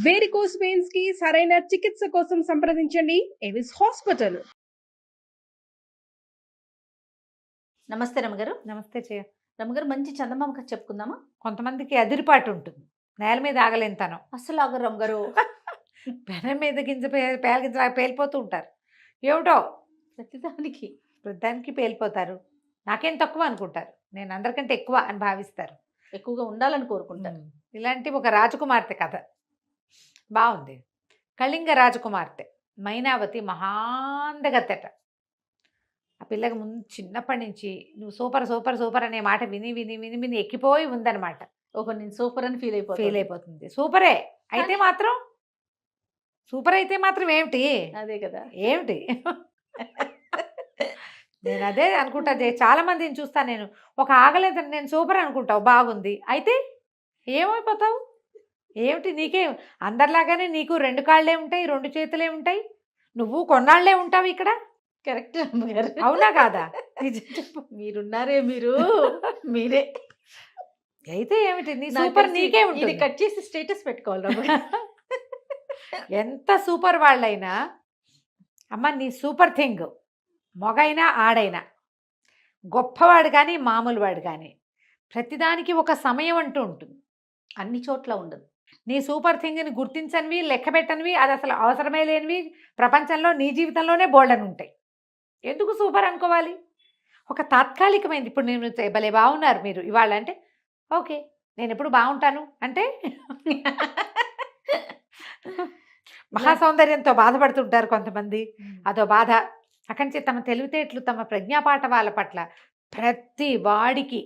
Varicose veins కి సరైన చికిత్స కోసం సంప్రదించండి ఎవిస్ హాస్పిటల్. నమస్తే రమగారు. నమస్తే చేయ. రమగారు, మంచి చందమామ కథ చెప్పుకుందామా? కొంతమందికి అదిరిపాటు ఉంటుంది, నేల మీద ఆగలేంతనం. అసలు ఆగరు రమగారు. పెనం మీద గింజ పేలగింజలాగా పేలిపోతూ ఉంటారు. ఏమిటో ప్రతిదానికి పేలిపోతారు. నాకేం తక్కువ అనుకుంటారు, నేను అందరికంటే ఎక్కువ అని భావిస్తారు, ఎక్కువగా ఉండాలని కోరుకుంటారు. ఇలాంటి ఒక రాజకుమార్తె కథ బాగుంది. కళింగ రాజకుమార్తె మైనావతి మహాందగత్తెట. ఆ పిల్లకి ముందు చిన్నప్పటి నుంచి నువ్వు సూపర్ సూపర్ సూపర్ అనే మాట విని విని విని విని ఎక్కిపోయి ఉందన్నమాట. నేను సూపర్ అని ఫీల్ అయిపోతుంది. సూపరే అయితే మాత్రం, సూపర్ అయితే మాత్రం ఏమిటి, అదే కదా ఏమిటి. నేను అదే అనుకుంటా. చాలా మందిని చూస్తాను నేను, ఒక ఆగలేదని నేను సూపర్ అనుకుంటావు, బాగుంది, అయితే ఏమైపోతావు ఏమిటి? నీకేం అందరిలాగానే నీకు 2 కాళ్ళే ఉంటాయి, 2 చేతులే ఉంటాయి, నువ్వు కొన్నాళ్లే ఉంటావు ఇక్కడ. కరెక్ట్, అవునా కాదా? మీరున్నారే, మీరే అయితే ఏమిటి నీ సూపర్? నీకే ఉంటుంది. కట్ చేసి స్టేటస్ పెట్టుకోవాలి. ఎంత సూపర్ వాళ్ళైనా అమ్మ నీ సూపర్ థింగ్, మొగైనా ఆడైనా, గొప్పవాడు కానీ మామూలు వాడు కానీ, ప్రతిదానికి ఒక సమయం అంటూ ఉంటుంది, అన్ని చోట్ల ఉండదు. నీ సూపర్ థింగ్ని గుర్తించనివి, లెక్క పెట్టనివి, అది అసలు అవసరమే లేనివి ప్రపంచంలో నీ జీవితంలోనే బోల్డని ఉంటాయి. ఎందుకు సూపర్ అనుకోవాలి? ఒక తాత్కాలికమైంది. ఇప్పుడు నేను భలే బాగున్నారు మీరు ఇవాళ అంటే ఓకే, నేను ఎప్పుడు బాగుంటాను అంటే మహాసౌందర్యంతో బాధపడుతుంటారు కొంతమంది, అదో బాధ. అక్కడి నుంచి తమ తెలివితేటలు, తమ ప్రజ్ఞాపాఠవాల పట్ల ప్రతి వాడికి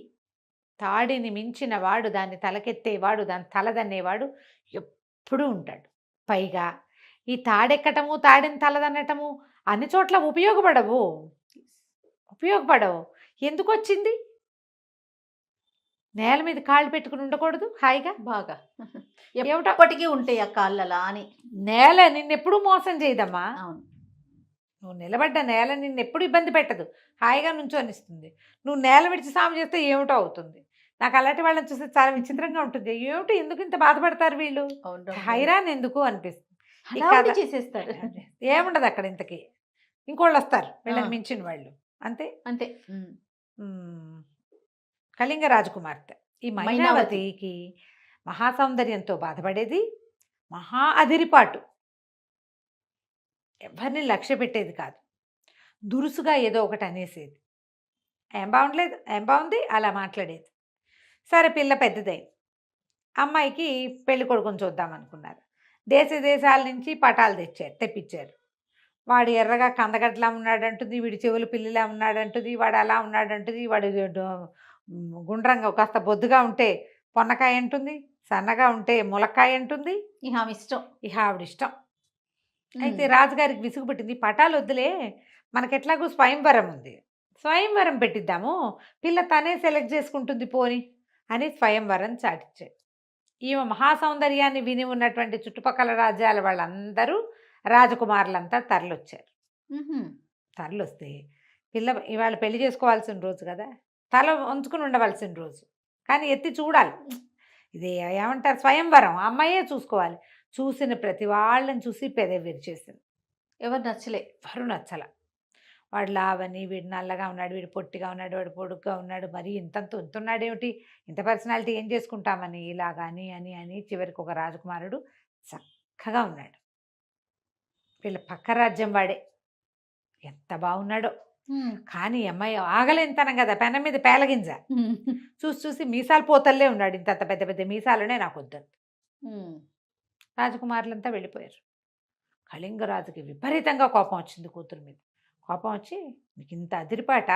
తాడిని మించిన వాడు, దాన్ని తలకెత్తేవాడు, దాన్ని తలదన్నేవాడు ఎప్పుడూ ఉంటాడు. పైగా ఈ తాడెక్కటము, తాడిని తలదన్నటము అన్ని చోట్ల ఉపయోగపడవు. ఎందుకు వచ్చింది? నేల మీద కాళ్ళు పెట్టుకుని ఉండకూడదు హాయిగా బాగా? ఎప్పటికీ ఉంటాయి ఆ కాళ్ళలా అని. నేల నిన్నెప్పుడు మోసం చేయదమ్మా. అవును, నువ్వు నిలబడ్డ నేల నిన్నెప్పుడు ఇబ్బంది పెట్టదు, హాయిగా నుంచోనిస్తుంది. నువ్వు నేల విడిచి సాము చేస్తే ఏమిటో అవుతుంది. నాకు అలాంటి వాళ్ళని చూస్తే చాలా విచిత్రంగా ఉంటుంది. ఏమిటి, ఎందుకు ఇంత బాధపడతారు వీళ్ళు, హైరాన్ ఎందుకు అనిపిస్తుంది. చేసేస్తారు, ఏముండదు అక్కడ. ఇంతకీ ఇంకోళ్ళు వస్తారు వీళ్ళని మించిన వాళ్ళు, అంతే అంతే. కళింగ రాజకుమార్తె ఈ మైనావతికి మహాసౌందర్యంతో బాధపడేది, మహా అదిరిపాటు, ఎవరిని లక్ష్య పెట్టేది కాదు, దురుసుగా ఏదో ఒకటి అనేసేది. ఏం బాగుండలేదు, ఏం బాగుంది అలా మాట్లాడేది. సరే పిల్ల పెద్దదైంది, అమ్మాయికి పెళ్లి కొడుకుని చూద్దామనుకున్నారు. దేశాల నుంచి పటాలు తెప్పించారు. వాడు ఎర్రగా కందగడ్డలా ఉన్నాడంటుంది, వీడి చెవులు పిల్లిలా ఉన్నాడంటుంది, వాడు అలా ఉన్నాడంటుంది, వాడు గుండ్రంగా కాస్త బొద్దుగా ఉంటే పొన్నకాయ అంటుంది, సన్నగా ఉంటే ములక్కాయ అంటుంది. ఇహ ఆవిడిష్టం. అయితే రాజుగారికి విసుగు పెట్టింది, పటాలు వద్దులే, మనకెట్లాగూ స్వయంవరం ఉంది, స్వయంవరం పెట్టిద్దాము, పిల్ల తనే సెలెక్ట్ చేసుకుంటుంది పోని అని స్వయంవరం చాటించాడు. ఈమె మహాసౌందర్యాన్ని విని ఉన్నటువంటి చుట్టుపక్కల రాజ్యాల వాళ్ళందరూ, రాజకుమారులంతా తరలొచ్చారు. తరలొస్తే పిల్ల ఇవాళ పెళ్లి చేసుకోవాల్సిన రోజు కదా, తల వంచుకుని ఉండవలసిన రోజు, కానీ ఎత్తి చూడాలి. ఇది ఏమంటారు, స్వయంవరం, అమ్మాయే చూసుకోవాలి. చూసిన ప్రతి వాళ్ళని చూసి పెదవి విరిచేసింది. ఎవరు నచ్చల. వాడు లావని, వీడు నల్లగా ఉన్నాడు, వీడు పొట్టిగా ఉన్నాడు, వాడు పొడుగ్గా ఉన్నాడు, మరి ఇంతున్నాడు ఏమిటి, ఇంత పర్సనాలిటీ ఏం చేసుకుంటామని ఇలాగాని అని అని చివరికి ఒక రాజకుమారుడు చక్కగా ఉన్నాడు. వీళ్ళ పక్క రాజ్యం వాడే, ఎంత బాగున్నాడో. కానీ అమ్మాయి ఆగలేంతనం కదా, పెనం మీద పేలగింజ. చూసి మీసాలు పోతల్లే ఉన్నాడు, ఇంత పెద్ద పెద్ద మీసాలనే నాకు వద్దు. రాజకుమారులంతా వెళ్ళిపోయారు. కళింగరాజుకి విపరీతంగా కోపం వచ్చింది కూతురు మీద. కోపం వచ్చి, మీకు ఇంత అదిరిపాట,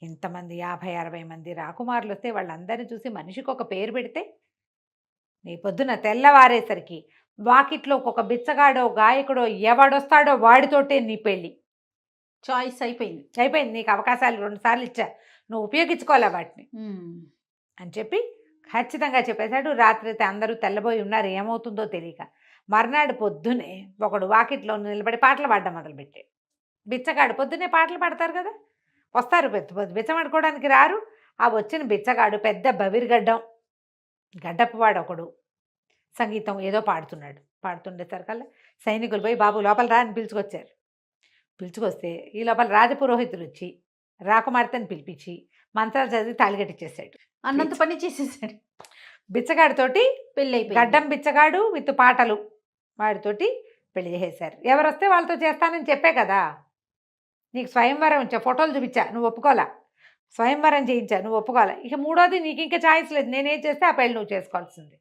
ఇంతమంది 50-60 మంది రాకుమారులు వస్తే వాళ్ళందరినీ చూసి మనిషికి ఒక పేరు పెడితే, నీ పొద్దున తెల్లవారేసరికి వాకిట్లో ఒక బిచ్చగాడో గాయకుడో ఎవడొస్తాడో వాడితోటే నీ పెళ్ళి. చాయిస్ అయిపోయింది. నీకు అవకాశాలు 2 సార్లు ఇచ్చా, నువ్వు ఉపయోగించుకోవాలా వాటిని అని చెప్పి ఖచ్చితంగా చెప్పేశాడు. రాత్రి అయితే అందరూ తెల్లబోయి ఉన్నారు, ఏమవుతుందో తెలియక. మర్నాడు పొద్దునే ఒకడు వాకిట్లో నిలబడి పాటలు పాడడం మొదలుపెట్టాడు. బిచ్చగాడు, పొద్దునే పాటలు పాడతారు కదా, వస్తారు బిచ్చమడుకోవడానికి రారు. ఆ వచ్చిన బిచ్చగాడు పెద్ద బవిరిగడ్డం, గడ్డపువాడు ఒకడు, సంగీతం ఏదో పాడుతుండేసరికల్లా సైనికులు పోయి బాబు లోపల రా అని పిలుచుకొస్తే ఈ లోపల రాజపురోహితులు వచ్చి రాకుమార్తెని పిలిపించి మంత్రాలు చదివి తాళిగట్టిచ్చేసాడు. అన్నంత పని చేసేసాడు. బిచ్చగాడితోటి పెళ్ళి అయిపోయింది. గడ్డం బిచ్చగాడు విత్ పాటలు వాడితోటి పెళ్లి చేసేశారు. ఎవరు వస్తే వాళ్ళతో చేస్తానని చెప్పే కదా, నీకు స్వయంవరం ఇచ్చా, ఫోటోలు చూపించా, నువ్వు ఒప్పుకోవాలా, స్వయంవరం చేయించా, నువ్వు ఒప్పుకోవాలా, ఇక మూడోది నీకు ఇంకా ఛాయిస్ లేదు, నేనేం చేస్తే ఆ పెళ్ళి నువ్వు చేసుకోవాల్సింది.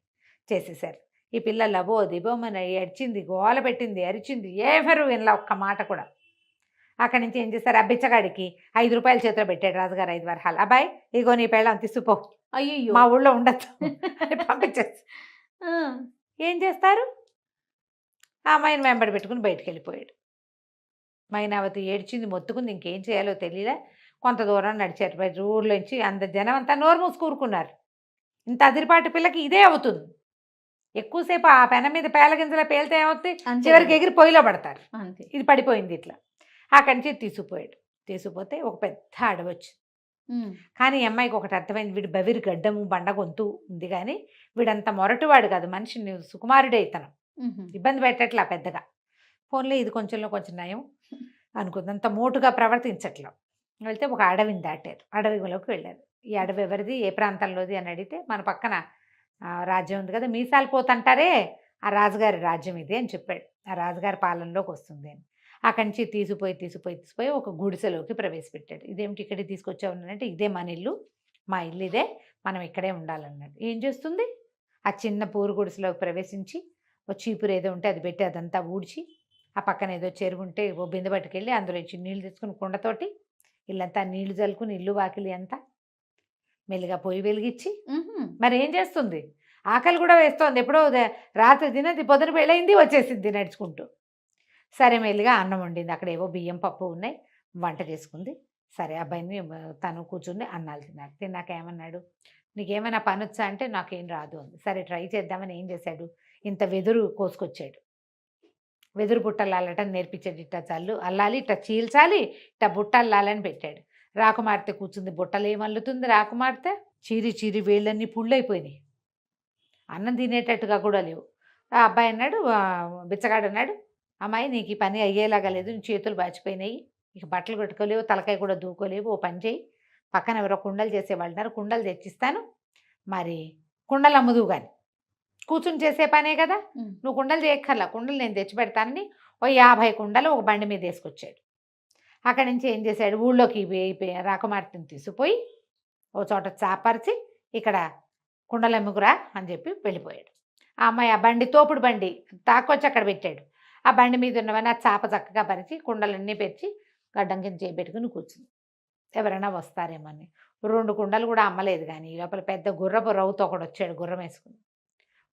చేసేసారు. ఈ పిల్ల లబో దిబోమని ఏడ్చింది, గోల పెట్టింది, అరిచింది, ఎవరు వినలా ఒక్క మాట కూడా. అక్కడి నుంచి ఏం చేస్తారు, ఆ బిచ్చగాడికి 5 రూపాయలు చేతిలో పెట్టాడు రాజుగారు 5 వరహాలు. అబ్బాయి ఇగో నీ పెళ్ళం తీసుకుపో, అయ్యో మా ఊళ్ళో ఉండొచ్చు అని పంపించేసి ఏం చేస్తారు, ఆ అమ్మాయిని వెంబడి పెట్టుకుని బయటికి వెళ్ళిపోయాడు. మైనావతి ఏడ్చింది, మొత్తుకుంది, ఇంకేం చేయాలో తెలియలే. కొంత దూరం నడిచారు. బయట ఊర్లోంచి అంత జనం అంతా నోరు మూసుకూరుకున్నారు. ఇంత అదిరిపాటి పిల్లకి ఇదే అవుతుంది. ఎక్కువసేపు ఆ పెన మీద పేలగింజలా పేలితే ఏమవుతుంది, చివరికి ఎగిరి పొయ్యిలో పడతారు. అంతే. ఇది పడిపోయింది ఇట్లా. అక్కడి నుంచి తీసుకుపోతే ఒక పెద్ద అడవి వచ్చింది. కానీ ఈ అమ్మాయికి ఒకటి అర్థమైంది, వీడు బవిరి గడ్డము బండ గొంతు ఉంది, కానీ వీడంత మొరటివాడు కాదు, మనిషిని సుకుమారుడే ఇతను, ఇబ్బంది పెట్టట్లా పెద్దగా. ఫోన్లో ఇది కొంచెంలో కొంచెం నయం అనుకుంది, అంత మోటుగా ప్రవర్తించట్లా. వెళ్తే ఒక అడవిని దాటారు, అడవిలోకి వెళ్ళారు. ఈ అడవి ఎవరిది, ఏ ప్రాంతంలోది అని అడిగితే మన పక్కన రాజ్యం ఉంది కదా, మీసాలు పోతంటారే, ఆ రాజుగారి రాజ్యం ఇది అని చెప్పాడు. ఆ రాజుగారి పాలనలోకి వస్తుంది అని. అక్కడి నుంచి తీసిపోయి ఒక గుడిసెలోకి ప్రవేశపెట్టాడు. ఇదేమిటి ఇక్కడికి తీసుకొచ్చావు అంటే, ఇదే మన ఇల్లు, మా ఇల్లు ఇదే, మనం ఇక్కడే ఉండాలన్నాడు. ఏం చేస్తుంది, ఆ చిన్న పూరు గుడిసెలోకి ప్రవేశించి ఓ చీపురు ఏదో ఉంటే అది పెట్టి అదంతా ఊడ్చి, ఆ పక్కన ఏదో చెరువు ఉంటే ఓ బిందె పట్టుకెళ్ళి అందులో ఇచ్చి నీళ్ళు తెచ్చుకుని కుండతోటి ఇల్లంతా నీళ్లు చల్లుకుని ఇల్లు వాకిలి అంతా మెల్లిగా పొయ్యి వెలిగించి, మరి ఏం చేస్తుంది, ఆకలి కూడా వేస్తోంది, ఎప్పుడో రాత్రి తినది, పొద్దున పెళ్ళయింది, వచ్చేసింది నడుచుకుంటూ. సరే మెల్లిగా అన్నం వండింది, అక్కడ ఏవో బియ్యం పప్పు ఉన్నాయి, వంట చేసుకుంది. సరే అబ్బాయిని తను కూర్చుని అన్నాలు తిన్నాక ఏమన్నాడు, నీకేమైనా పని వచ్చా అంటే నాకేం రాదు అంది. సరే ట్రై చేద్దామని ఏం చేశాడు, ఇంత వెదురు కోసుకొచ్చాడు, వెదురు బుట్టలు అల్లటం నేర్పించాడు. ఇట్లా అల్లాలి, ఇట్లా చీల్చాలి, ఇట్లా బుట్టలు అల్లాలని పెట్టాడు. రాకుమార్తె కూర్చుంది, బుట్టలు ఏమల్లుతుంది రాకుమార్తె, చీరి వేళ్ళన్నీ పుళ్ళైపోయినాయి, అన్నం తినేటట్టుగా కూడా లేవు. ఆ అబ్బాయి అన్నాడు, బిచ్చగాడు అన్నాడు, అమ్మాయి నీకు ఈ పని అయ్యేలాగా లేదు, నీ చేతులు బాచిపోయినాయి, ఇక బట్టలు కట్టుకోలేవు, తలకాయ కూడా దూకోలేవు, ఓ పని చేయి, పక్కన ఎవరో కుండలు చేసేవాళ్ళు ఉన్నారు, కుండలు తెచ్చిస్తాను, మరి కుండలు అమ్ముదువు కానీ, కూర్చుని చేసే పనే కదా, నువ్వు కుండలు చేయక్కర్లా, కుండలు నేను తెచ్చి పెడతానని ఓ 50 కుండలు ఒక బండి మీద వేసుకొచ్చాడు. అక్కడి నుంచి ఏం చేశాడు, ఊళ్ళోకి రాకుమార్తెని తీసుకుపోయి ఓ చోట చాపరిచి ఇక్కడ కుండలు అమ్ముకురా అని చెప్పి వెళ్ళిపోయాడు. ఆ అమ్మాయి ఆ బండి, తోపుడు బండి తాకొచ్చి అక్కడ పెట్టాడు. ఆ బండి మీద ఉన్నవన్నీ ఆ చాప చక్కగా పరిచి కుండలన్నీ పెరిచి గడ్డం కింద చేయబెట్టుకుని కూర్చుంది. ఎవరైనా వస్తారేమని 2 కుండలు కూడా అమ్మలేదు. కానీ ఈ లోపల పెద్ద గుర్రపు రవ్వుతో ఒకడు వచ్చాడు, గుర్రం వేసుకుని.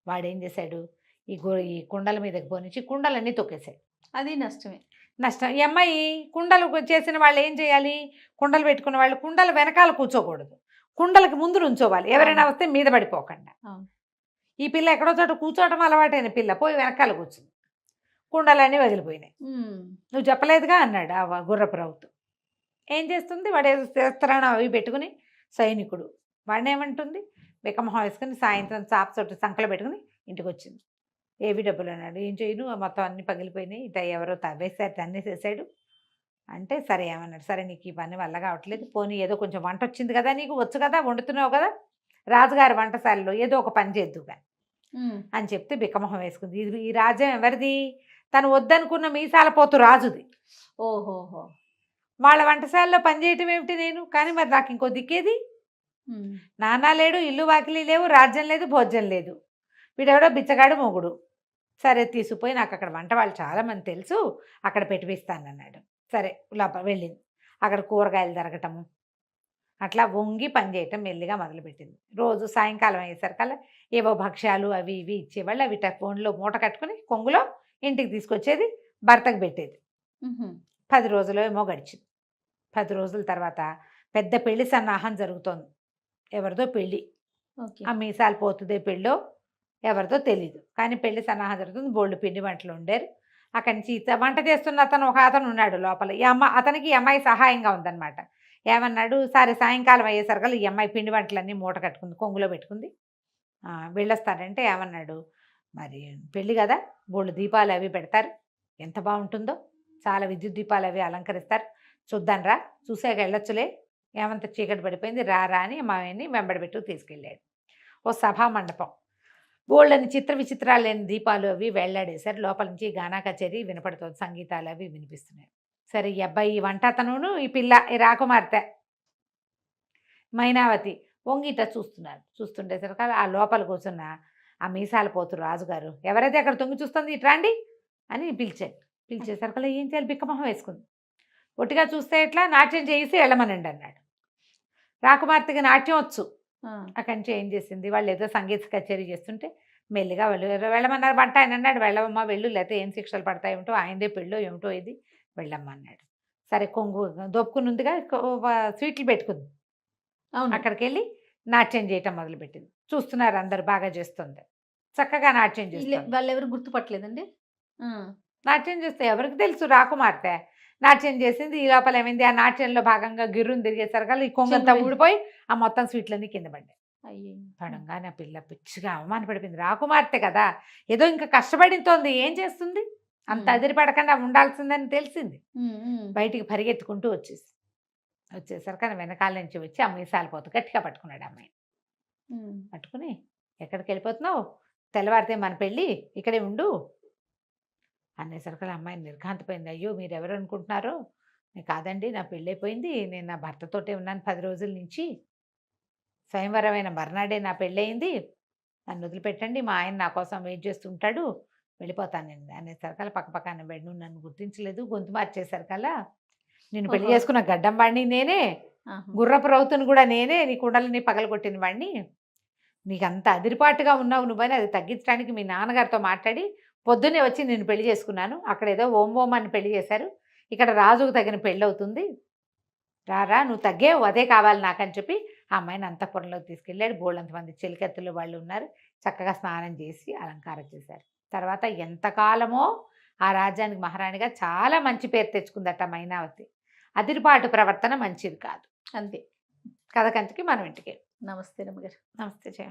వాడేం చేశాడు, ఈ కుండల మీదకి పోనిచ్చి కుండలన్నీ తొక్కేశాడు. అది నష్టమే. నష్టం. ఈ అమ్మాయి కుండలు చేసిన వాళ్ళు ఏం చేయాలి, కుండలు పెట్టుకున్న వాళ్ళు కుండల వెనకాల కూర్చోకూడదు, కుండలకి ముందు నుంచోవాలి, ఎవరైనా వస్తే మీద పడిపోకుండా. ఈ పిల్ల ఎక్కడో చోట కూర్చోవటం అలవాటైన పిల్ల పోయి వెనకాల కూర్చుంది, కుండలన్నీ వదిలిపోయినాయి. నువ్వు చెప్పలేదుగా అన్నాడు ఆ గుర్రపు రవ్వుతో. ఏం చేస్తుంది, వాడు శస్త్రాన్ని అవి పెట్టుకుని సైనికుడు, వాడినేమంటుంది, బిక్కమొహం వేసుకుని సాయంత్రం చాప చోటు సంకలో పెట్టుకుని ఇంటికి వచ్చింది. ఏవి డబ్బులు అన్నాడు, ఏం చేయను, మొత్తం అన్నీ పగిలిపోయినాయి, ఇట ఎవరో తవ్వేశారు, తన్నేసేసాడు అంటే. సరే ఏమన్నాడు, సరే నీకు ఈ పని వల్ల కావట్లేదు, పోనీ ఏదో కొంచెం వంట వచ్చింది కదా, నీకు వచ్చు కదా, వండుతున్నావు కదా, రాజుగారి వంటశాలలో ఏదో ఒక పని చేద్దు కానీ అని చెప్తే బిక్కమొహం వేసుకుంది. ఇది ఈ రాజ్యం ఎవరిది, తను వద్దనుకున్న మీసాల పోతు రాజుది. ఓహోహో, వాళ్ళ వంటశాలలో పనిచేయటం ఏమిటి నేను, కానీ మరి నాకు ఇంకో దిక్కేది, నాన్న లేడు, ఇల్లు వాకిలి లేవు, రాజ్యం లేదు, భోజ్యం లేదు, వీడెవడో బిచ్చగాడు మొగుడు. సరే తీసుకుపోయి నాకు అక్కడ వంట వాళ్ళు చాలామంది తెలుసు, అక్కడ పెట్టిపిస్తానన్నాడు. సరే లోపల వెళ్ళింది, అక్కడ కూరగాయలు తరగటము అట్లా వంగి పని చేయటం మెల్లిగా మొదలుపెట్టింది. రోజు సాయంకాలం అయ్యేసరికల్లా ఏవో భక్ష్యాలు అవి ఇవి ఇచ్చేవాళ్ళు, అవి ఫోన్లో మూట కట్టుకుని కొంగులో ఇంటికి తీసుకొచ్చేది, భర్తకు పెట్టేది. 10 రోజులు ఏమో గడిచింది. 10 రోజుల తర్వాత పెద్ద పెళ్లి సన్నాహం జరుగుతోంది. ఎవరిదో పెళ్ళి, ఆ మీసాలు పోతుందే పెళ్ళో ఎవరిదో తెలీదు, కానీ పెళ్లి సన్నాహం జరుగుతుంది. బోల్డ్ పిండి వంటలు ఉండేరు. అక్కడి నుంచి వంట చేస్తున్న ఒక అతను ఉన్నాడు లోపల. అతనికి ఈ అమ్మాయి సహాయంగా ఉందన్నమాట. ఏమన్నాడు, సరే సాయంకాలం అయ్యేసరికల్లా ఈ అమ్మాయి పిండి వంటలన్నీ మూట కట్టుకుంది, కొంగులో పెట్టుకుంది, వెళ్ళొస్తాడంటే ఏమన్నాడు, మరి పెళ్ళి కదా, బోళ్ళు దీపాలు అవి పెడతారు, ఎంత బాగుంటుందో. చాలా విద్యుత్ దీపాలు అవి అలంకరిస్తారు. చూద్దాం రా, చూసాక వెళ్ళొచ్చులే, ఏమంత చీకటి పడిపోయింది, రా అని మామయ్యని వెంబడబెట్టు తీసుకెళ్ళాడు. ఓ సభా మండపం, బోళ్ళని చిత్ర విచిత్రాలు లేని దీపాలు అవి వెళ్లాడేశారు. లోపల నుంచి గానా కచేరీ వినపడుతుంది, సంగీతాలు అవి వినిపిస్తున్నాయి. సరే, ఈ అబ్బాయి, ఈ వంట అతనును, ఈ పిల్ల, ఈ రాకుమార్తె మైనావతి వంగిట చూస్తున్నారు. చూస్తుండేసరికి ఆ లోపల కూర్చున్న ఆ మీసాల పోతు రాజుగారు, ఎవరైతే అక్కడ తొంగి చూస్తుంది ఇట్రాండి అని పిలిచారు. పిలిచేసరికల్లా ఏం చేయాలి, బిక్కమొహం వేసుకుంది. ఒట్టిగా చూస్తే ఎట్లా, నాట్యం చేసి వెళ్ళమనండి అన్నాడు. రాకుమార్తెకి నాట్యం వచ్చు. అక్కడి నుంచి ఏం చేసింది, వాళ్ళు ఏదో సంగీత కచేరీ చేస్తుంటే మెల్లిగా వెళ్ళమన్నారు. వంట ఆయన అన్నాడు, వెళ్ళవమ్మా వెళ్ళు, లేకపోతే ఏం శిక్షలు పడతాయి ఏమిటో, ఆయనదే పెళ్ళో ఏమిటో ఇది, వెళ్ళమ్మా అన్నాడు. సరే, కొంగు దొప్పుకునుందిగా స్వీట్లు పెట్టుకుంది. అవును. అక్కడికి వెళ్ళి నాట్యం చేయటం మొదలుపెట్టింది. చూస్తున్నారు అందరు, బాగా చేస్తుంది, చక్కగా నాట్యం చేస్తుంది. వాళ్ళు ఎవరు గుర్తుపట్టలేదండి. నాట్యం చేస్తే ఎవరికి తెలుసు, రాకుమార్తె నాట్యం చేసింది. ఈ లోపల ఏమైంది, ఆ నాట్యంలో భాగంగా గిర్రుని తిరిగేసరికి ఈ కొంగంతా ఊడిపోయి ఆ మొత్తం స్వీట్లన్నీ కింద పడ్డాయి. అయ్యో, పడంగా నా పిల్ల పిచ్చిగా అవమానపడిపోయింది. రాకుమార్తె కదా, ఏదో ఇంకా కష్టపడితోంది, ఏం చేస్తుంది, అంత అదిరిపడకుండా ఉండాల్సిందని తెలిసింది. బయటికి పరిగెత్తుకుంటూ వచ్చేసరికి వెనకాల నుంచి వచ్చి ఆ మీసాలు పోతూ గట్టిగా పట్టుకున్నాడు అమ్మాయిని. పట్టుకుని, ఎక్కడికి వెళ్ళిపోతున్నావు, తెల్లవారితే మన పెళ్ళి, ఇక్కడే ఉండు అనేసరికి అమ్మాయిని నిర్ఘాంతపోయింది. అయ్యో, మీరు ఎవరు అనుకుంటున్నారో, కాదండి, నా పెళ్ళైపోయింది, నేను నా భర్తతోటే ఉన్నాను 10 రోజుల నుంచి, స్వయంవరమైన మర్నాడే నా పెళ్ళయింది, నన్ను వదిలిపెట్టండి, మా ఆయన నా కోసం వెయిట్ చేస్తుంటాడు, వెళ్ళిపోతానండి అనేసరికల్లా పక్కపక్కన బెడ్, నువ్వు నన్ను గుర్తించలేదు, గొంతు మార్చేసరికల్లా, నేను పెళ్లి చేసుకున్న గడ్డం వాడిని నేనే, గుర్రపు రౌతుని కూడా నేనే, నీ కుండలని పగలగొట్టిన వాడిని, నీకు అంత అదిరిపాటుగా ఉన్నావు నువ్వని అది తగ్గించడానికి మీ నాన్నగారితో మాట్లాడి పొద్దున్నే వచ్చి నేను పెళ్లి చేసుకున్నాను. అక్కడ ఏదో ఓం ఓం అని పెళ్లి చేశారు, ఇక్కడ రాజుకు తగిన పెళ్ళి అవుతుంది, రారా నువ్వు తగ్గేవు, అదే కావాలి నాకని చెప్పి ఆ అమ్మాయిని అంతఃపురంలోకి తీసుకెళ్ళాడు. బోళ్ళంతమంది చెలికత్తులు వాళ్ళు ఉన్నారు, చక్కగా స్నానం చేసి అలంకారం చేశారు. తర్వాత ఎంతకాలమో ఆ రాజ్యానికి మహారాణిగా చాలా మంచి పేరు తెచ్చుకుందట మైనావతి. అదిరిపాటు ప్రవర్తన మంచిది కాదు. అంతే. కథ కంచికి మనం ఇంటికి. నమస్తే రమ్మగారు. నమస్తే జయ.